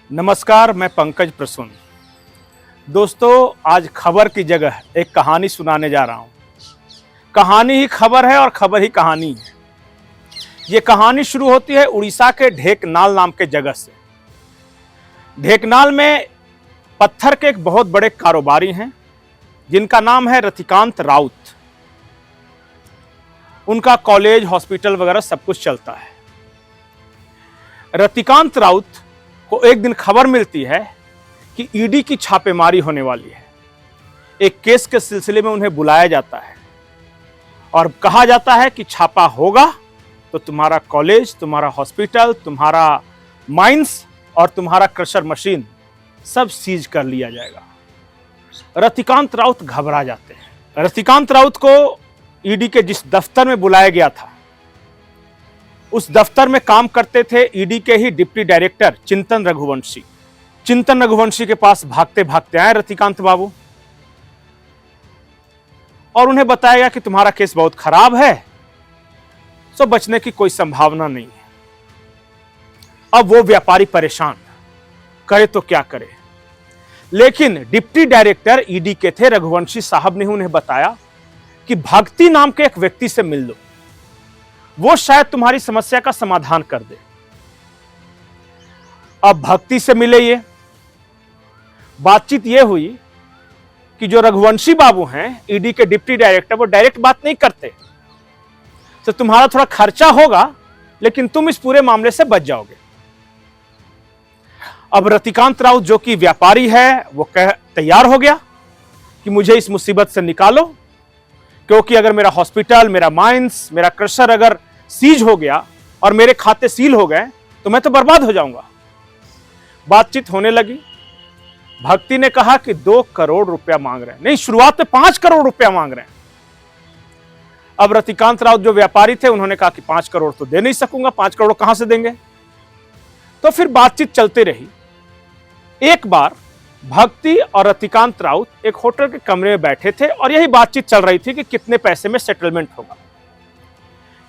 नमस्कार, मैं पंकज प्रसून। दोस्तों, आज खबर की जगह एक कहानी सुनाने जा रहा हूं। कहानी ही खबर है और खबर ही कहानी है। ये कहानी शुरू होती है उड़ीसा के ढेकनाल नाम के जगह से। ढेकनाल में पत्थर के एक बहुत बड़े कारोबारी हैं जिनका नाम है रतिकांत राउत। उनका कॉलेज, हॉस्पिटल वगैरह सब कुछ चलता है। रतिकांत राउत को एक दिन खबर मिलती है कि ईडी की छापेमारी होने वाली है। एक केस के सिलसिले में उन्हें बुलाया जाता है और कहा जाता है कि छापा होगा तो तुम्हारा कॉलेज, तुम्हारा हॉस्पिटल, तुम्हारा माइंस और तुम्हारा क्रशर मशीन सब सीज कर लिया जाएगा। रतिकांत राउत घबरा जाते हैं। रतिकांत राउत को ईडी के जिस दफ्तर में बुलाया गया था, उस दफ्तर में काम करते थे ईडी के ही डिप्टी डायरेक्टर चिंतन रघुवंशी। चिंतन रघुवंशी के पास भागते भागते आए रतिकांत बाबू और उन्हें बताया गया कि तुम्हारा केस बहुत खराब है, सो बचने की कोई संभावना नहीं है। अब वो व्यापारी परेशान, करे तो क्या करे। लेकिन डिप्टी डायरेक्टर ईडी के थे रघुवंशी साहब ने उन्हें बताया कि भक्ति नाम के एक व्यक्ति से मिल लो, वो शायद तुम्हारी समस्या का समाधान कर दे। अब भक्ति से मिले। ये बातचीत ये हुई कि जो रघुवंशी बाबू हैं ईडी के डिप्टी डायरेक्टर, वो डायरेक्ट बात नहीं करते, तो तुम्हारा थोड़ा खर्चा होगा लेकिन तुम इस पूरे मामले से बच जाओगे। अब रतिकांत राउत जो कि व्यापारी है, वो तैयार हो गया कि मुझे इस मुसीबत से निकालो, क्योंकि अगर मेरा हॉस्पिटल, मेरा माइंस, मेरा क्रशर अगर सीज हो गया और मेरे खाते सील हो गए तो मैं तो बर्बाद हो जाऊंगा। बातचीत होने लगी। भक्ति ने कहा कि 2 करोड़ रुपया मांग रहे हैं। नहीं, शुरुआत में 5 करोड़ रुपया मांग रहे हैं। अब रतिकांत राउत जो व्यापारी थे, उन्होंने कहा कि 5 करोड़ तो दे नहीं सकूंगा, 5 करोड़ कहां से देंगे। तो फिर बातचीत चलती रही। एक बार भक्ति और रतिकांत राउत एक होटल के कमरे में बैठे थे और यही बातचीत चल रही थी कि कितने पैसे में सेटलमेंट होगा।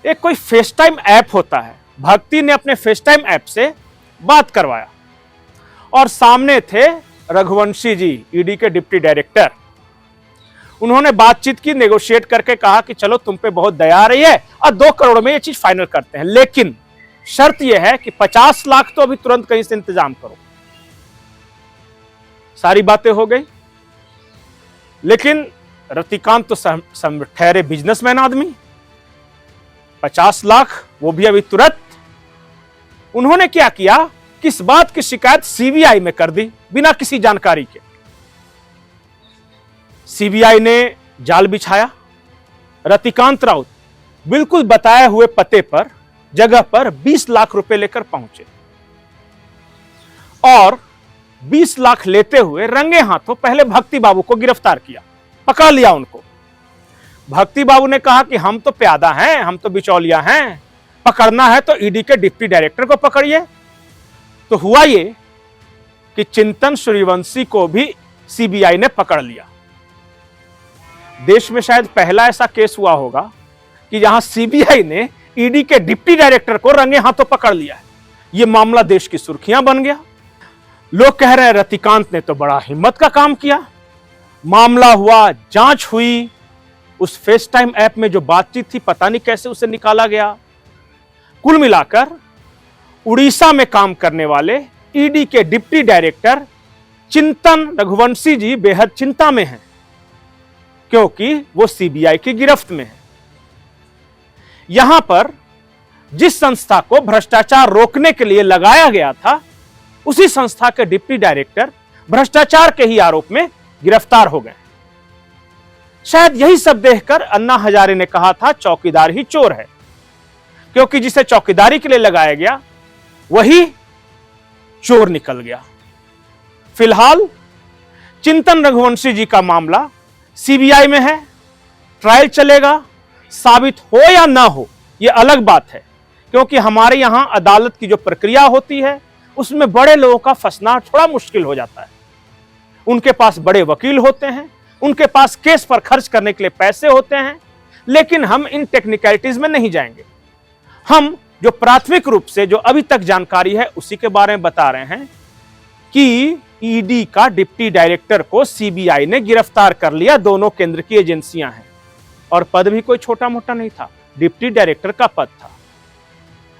एक कोई फेस टाइम ऐप होता है, भक्ति ने अपने फेस टाइम ऐप से बात करवाया और सामने थे रघुवंशी जी, ईडी के डिप्टी डायरेक्टर। उन्होंने बातचीत की, नेगोशिएट करके कहा कि चलो तुम पे बहुत दया आ रही है और 2 करोड़ में ये चीज फाइनल करते हैं, लेकिन शर्त यह है कि 50 लाख तो अभी तुरंत कहीं से इंतजाम करो। सारी बातें हो गई, लेकिन रतिकांत तो ठहरे बिजनेसमैन आदमी, 50 लाख वो भी अभी तुरंत। उन्होंने क्या किया, किस बात की शिकायत सीबीआई में कर दी बिना किसी जानकारी के। सीबीआई ने जाल बिछाया। रतिकांत राउत बिल्कुल बताए हुए पते पर, जगह पर 20 लाख रुपए लेकर पहुंचे और 20 लाख लेते हुए रंगे हाथों पहले भक्ति बाबू को गिरफ्तार किया, पकड़ लिया उनको। भक्ति बाबू ने कहा कि हम तो प्यादा हैं, हम तो बिचौलिया हैं, पकड़ना है तो ईडी के डिप्टी डायरेक्टर को पकड़िए। तो हुआ ये कि चिंतन सूर्यवंशी को भी सीबीआई ने पकड़ लिया। देश में शायद पहला ऐसा केस हुआ होगा कि जहां सीबीआई ने ईडी के डिप्टी डायरेक्टर को रंगे हाथों पकड़ लिया है। यह मामला देश की सुर्खियां बन गया। लोग कह रहे हैं रतिकांत ने तो बड़ा हिम्मत का काम किया। मामला हुआ, जांच हुई, उस फेस टाइम ऐप में जो बातचीत थी पता नहीं कैसे उसे निकाला गया। कुल मिलाकर उड़ीसा में काम करने वाले ईडी के डिप्टी डायरेक्टर चिंतन रघुवंशी जी बेहद चिंता में हैं, क्योंकि वो सीबीआई की गिरफ्त में है। यहां पर जिस संस्था को भ्रष्टाचार रोकने के लिए लगाया गया था, उसी संस्था के डिप्टी डायरेक्टर भ्रष्टाचार के ही आरोप में गिरफ्तार हो गए। शायद यही सब देखकर अन्ना हजारे ने कहा था चौकीदार ही चोर है, क्योंकि जिसे चौकीदारी के लिए लगाया गया वही चोर निकल गया। फिलहाल चिंतन रघुवंशी जी का मामला सीबीआई में है, ट्रायल चलेगा। साबित हो या ना हो यह अलग बात है, क्योंकि हमारे यहां अदालत की जो प्रक्रिया होती है उसमें बड़े लोगों का फंसना थोड़ा मुश्किल हो जाता है। उनके पास बड़े वकील होते हैं, उनके पास केस पर खर्च करने के लिए पैसे होते हैं, लेकिन हम इन टेक्निकलिटीज में नहीं जाएंगे। हम जो प्राथमिक रूप से जो अभी तक जानकारी है उसी के बारे में बता रहे हैं कि ईडी का डिप्टी डायरेक्टर को सीबीआई ने गिरफ्तार कर लिया। दोनों केंद्र की एजेंसियां हैं और पद भी कोई छोटा मोटा नहीं था, डिप्टी डायरेक्टर का पद था।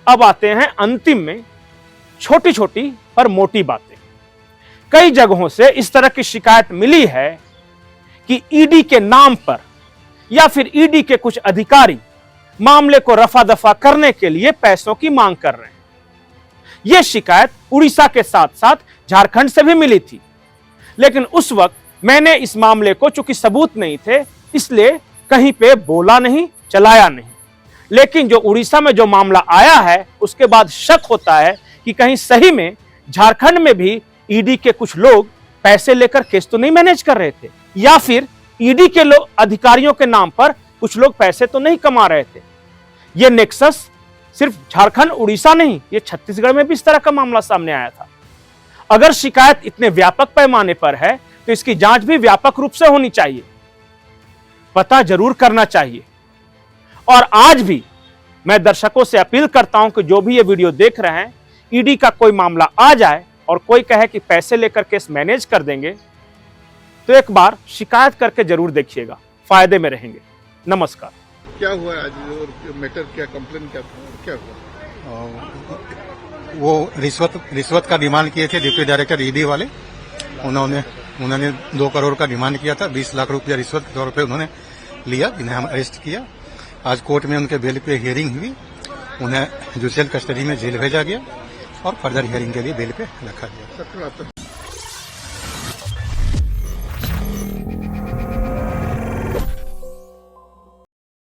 अब आते हैं अंतिम में छोटी छोटी पर मोटी बातें। कई जगहों से इस तरह की शिकायत मिली है कि ईडी के नाम पर या फिर ईडी के कुछ अधिकारी मामले को रफा दफा करने के लिए पैसों की मांग कर रहे हैं। यह शिकायत उड़ीसा के साथ साथ झारखंड से भी मिली थी, लेकिन उस वक्त मैंने इस मामले को, चूंकि सबूत नहीं थे, इसलिए कहीं पे बोला नहीं, चलाया नहीं। लेकिन जो उड़ीसा में जो मामला आया है उसके बाद शक होता है कि कहीं सही में झारखंड में भी ईडी के कुछ लोग पैसे लेकर केस तो नहीं मैनेज कर रहे थे, या फिर ईडी के लोग अधिकारियों के नाम पर कुछ लोग पैसे तो नहीं कमा रहे थे। यह नेक्सस सिर्फ झारखंड उड़ीसा नहीं, यह छत्तीसगढ़ में भी इस तरह का मामला सामने आया था। अगर शिकायत इतने व्यापक पैमाने पर है तो इसकी जांच भी व्यापक रूप से होनी चाहिए, पता जरूर करना चाहिए। और आज भी मैं दर्शकों से अपील करता हूं कि जो भी ये वीडियो देख रहे हैं, ईडी का कोई मामला आ जाए और कोई कहे कि पैसे लेकर केस मैनेज कर देंगे, तो एक बार शिकायत करके जरूर देखिएगा, फायदे में रहेंगे। नमस्कार। क्या हुआ आज और मैटर क्या, कंप्लेन क्या था, क्या हुआ? वो रिश्वत का डिमांड किए थे डिप्टी डायरेक्टर ईडी वाले। उन्होंने 2 करोड़ का डिमांड किया था, 20 लाख रुपया रिश्वत के तौर पे उन्होंने लिया, जिन्हें हम अरेस्ट किया। आज कोर्ट में उनके बेल पे हियरिंग हुई, उन्हें जुडिशियल कस्टडी में जेल भेजा गया और फर्दर हियरिंग के लिए बेल पे रखा गया।